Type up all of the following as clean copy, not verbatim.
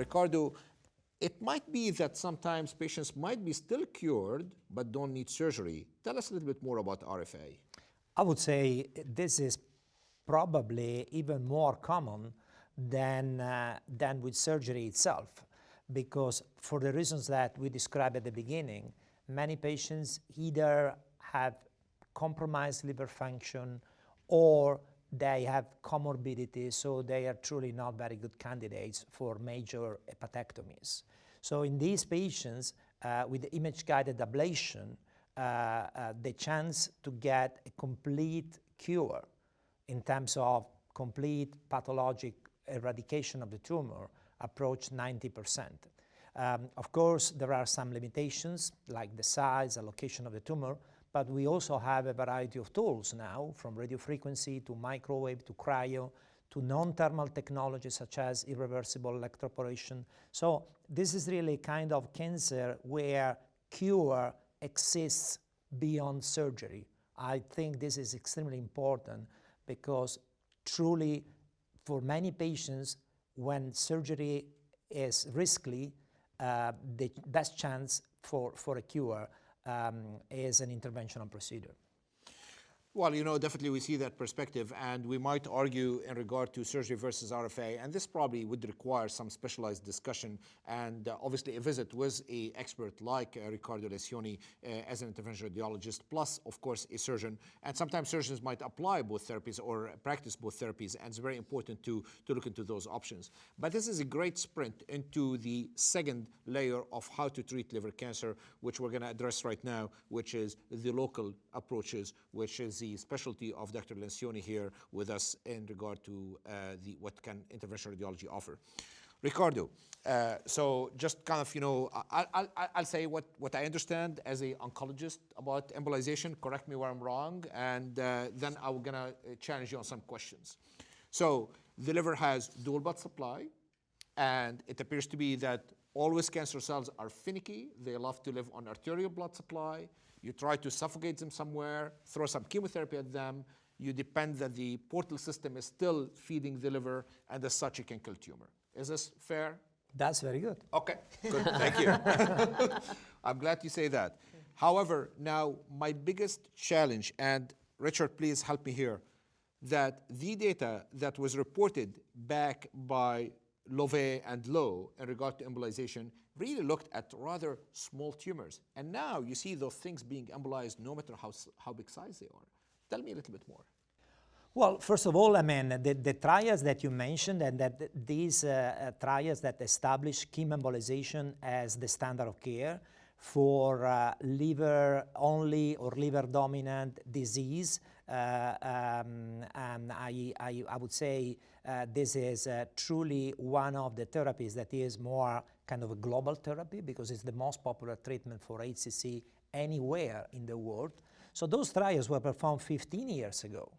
Riccardo, it might be that sometimes patients might be still cured but don't need surgery. Tell us a little bit more about RFA. I would say this is probably even more common than with surgery itself, because for the reasons that we described at the beginning, many patients either have compromised liver function or they have comorbidities, so they are truly not very good candidates for major hepatectomies. So in these patients, with the image-guided ablation, the chance to get a complete cure in terms of complete pathologic eradication of the tumor approach 90%. Of course, there are some limitations like the size and location of the tumor, but we also have a variety of tools now, from radiofrequency to microwave to cryo to non-thermal technologies such as irreversible electroporation. So this is really kind of cancer where cure exists beyond surgery. I think this is extremely important because truly for many patients, when surgery is risky, the best chance for a cure is an interventional procedure. Well, definitely we see that perspective, and we might argue in regard to surgery versus RFA, and this probably would require some specialized discussion and obviously a visit with an expert like Riccardo Lencioni as an interventional radiologist, plus, of course, a surgeon. And sometimes surgeons might apply both therapies or practice both therapies, and it's very important to look into those options. But this is a great sprint into the second layer of how to treat liver cancer, which we're going to address right now, which is the local approaches, which is the specialty of Dr. Lencioni here with us in regard to what can interventional radiology offer. Riccardo, so just kind of, I'll say what I understand as an oncologist about embolization. Correct me where I'm wrong, and then I'm going to challenge you on some questions. So the liver has dual blood supply, and it appears to be that always cancer cells are finicky. They love to live on arterial blood supply. You try to suffocate them somewhere, throw some chemotherapy at them. You depend that the portal system is still feeding the liver, and as such, you can kill tumor. Is this fair? That's very good. Okay, good, thank you. I'm glad you say that. However, now my biggest challenge, and Richard, please help me here, that the data that was reported back by Love and Lowe in regard to embolization really looked at rather small tumors. And now you see those things being embolized no matter how big size they are. Tell me a little bit more. Well, first of all, I mean, the trials that you mentioned and that these trials that establish chemoembolization as the standard of care for liver-only or liver-dominant disease, and I would say this is truly one of the therapies that is more kind of a global therapy because it's the most popular treatment for HCC anywhere in the world. So those trials were performed 15 years ago.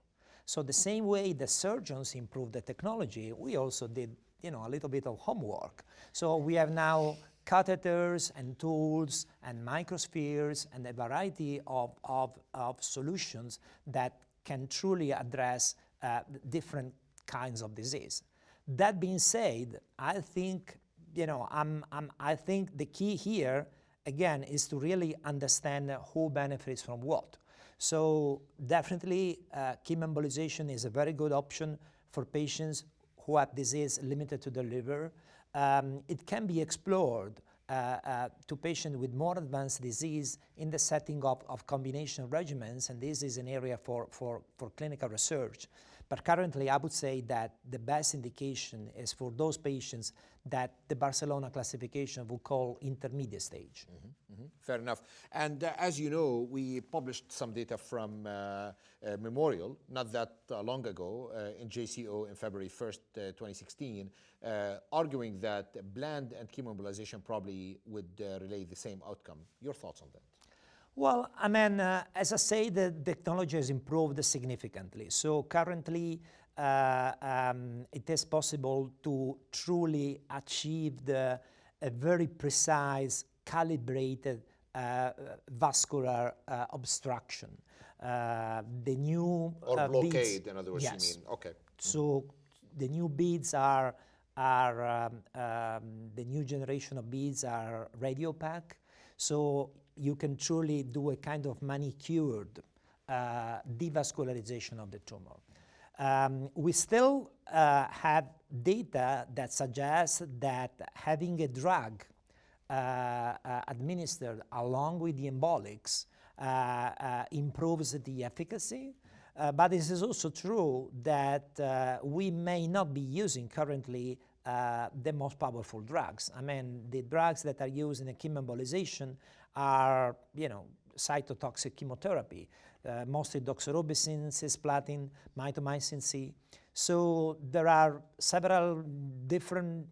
So the same way the surgeons improved the technology, we also did, a little bit of homework. So we have now catheters and tools and microspheres and a variety of solutions that can truly address different kinds of disease. That being said, I think, I think the key here, again, is to really understand who benefits from what. So definitely chemoembolization is a very good option for patients who have disease limited to the liver. It can be explored to patients with more advanced disease in the setting of combination regimens, and this is an area for clinical research. But currently, I would say that the best indication is for those patients that the Barcelona classification would call intermediate stage. Fair enough. And as you know, we published some data from Memorial, not that long ago, in JCO in February 1st, 2016, arguing that bland and chemoembolization probably would relay the same outcome. Your thoughts on that? Well, I mean, as I say, the technology has improved significantly. So currently, it is possible to truly achieve a very precise, calibrated vascular obstruction. The new or blockade, beads, in other words, yes. you mean? Okay. So the new beads are are the new generation of beads are radiopaque, so you can truly do a kind of manicured devascularization of the tumor. We still have data that suggests that having a drug administered along with the embolics improves the efficacy. But it is also true that we may not be using currently the most powerful drugs. I mean, the drugs that are used in a chemoembolization are, cytotoxic chemotherapy, mostly doxorubicin, cisplatin, mitomycin C. So there are several different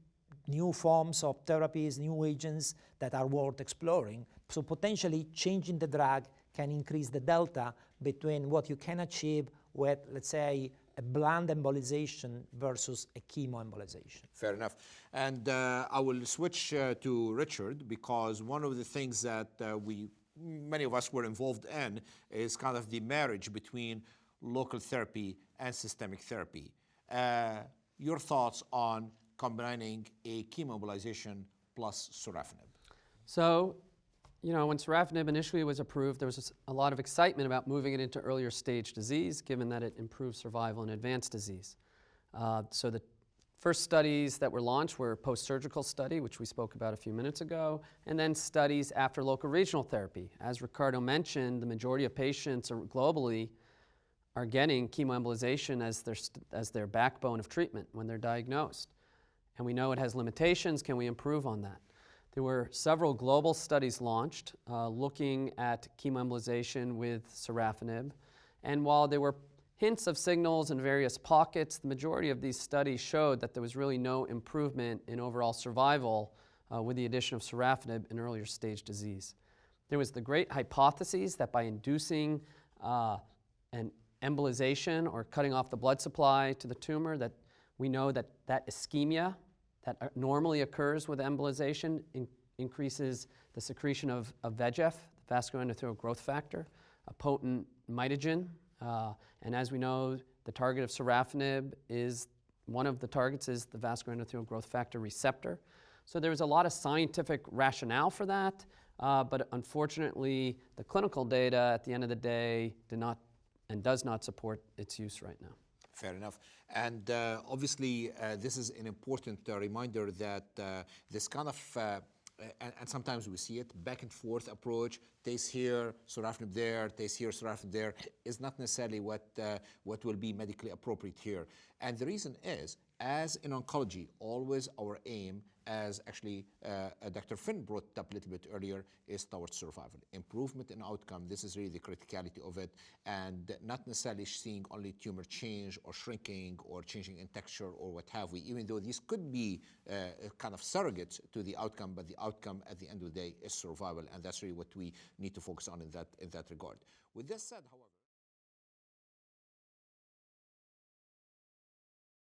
new forms of therapies, new agents that are worth exploring. So potentially changing the drug can increase the delta between what you can achieve with, let's say, a blunt embolization versus a chemoembolization. Fair enough. And I will switch to Richard, because one of the things that many of us were involved in is kind of the marriage between local therapy and systemic therapy. Your thoughts on combining a chemoembolization plus sorafenib? So, when sorafenib initially was approved, there was a lot of excitement about moving it into earlier stage disease, given that it improves survival in advanced disease. So the first studies that were launched were post-surgical study, which we spoke about a few minutes ago, and then studies after local regional therapy. As Riccardo mentioned, the majority of patients globally are getting chemoembolization as their backbone of treatment when they're diagnosed. And we know it has limitations. Can we improve on that? There were several global studies launched looking at chemoembolization with sorafenib. And while there were hints of signals in various pockets, the majority of these studies showed that there was really no improvement in overall survival with the addition of sorafenib in earlier stage disease. There was the great hypothesis that by inducing an embolization or cutting off the blood supply to the tumor, that we know that ischemia that normally occurs with embolization increases the secretion of VEGF, the vascular endothelial growth factor, a potent mitogen. And as we know, the target of sorafenib is, one of the targets is the vascular endothelial growth factor receptor. So there was a lot of scientific rationale for that, but unfortunately, the clinical data at the end of the day did not and does not support its use right now. Fair enough. And obviously, this is an important reminder that this kind of, and sometimes we see it, back and forth approach, taste here, sorafenib there, taste here, sorafenib there, is not necessarily what will be medically appropriate here. And the reason is, as in oncology, always our aim, as actually Dr. Finn brought up a little bit earlier, is towards survival. Improvement in outcome, this is really the criticality of it, and not necessarily seeing only tumor change or shrinking or changing in texture or what have we, even though these could be kind of surrogates to the outcome, but the outcome at the end of the day is survival, and that's really what we need to focus on in that regard. With this said, however,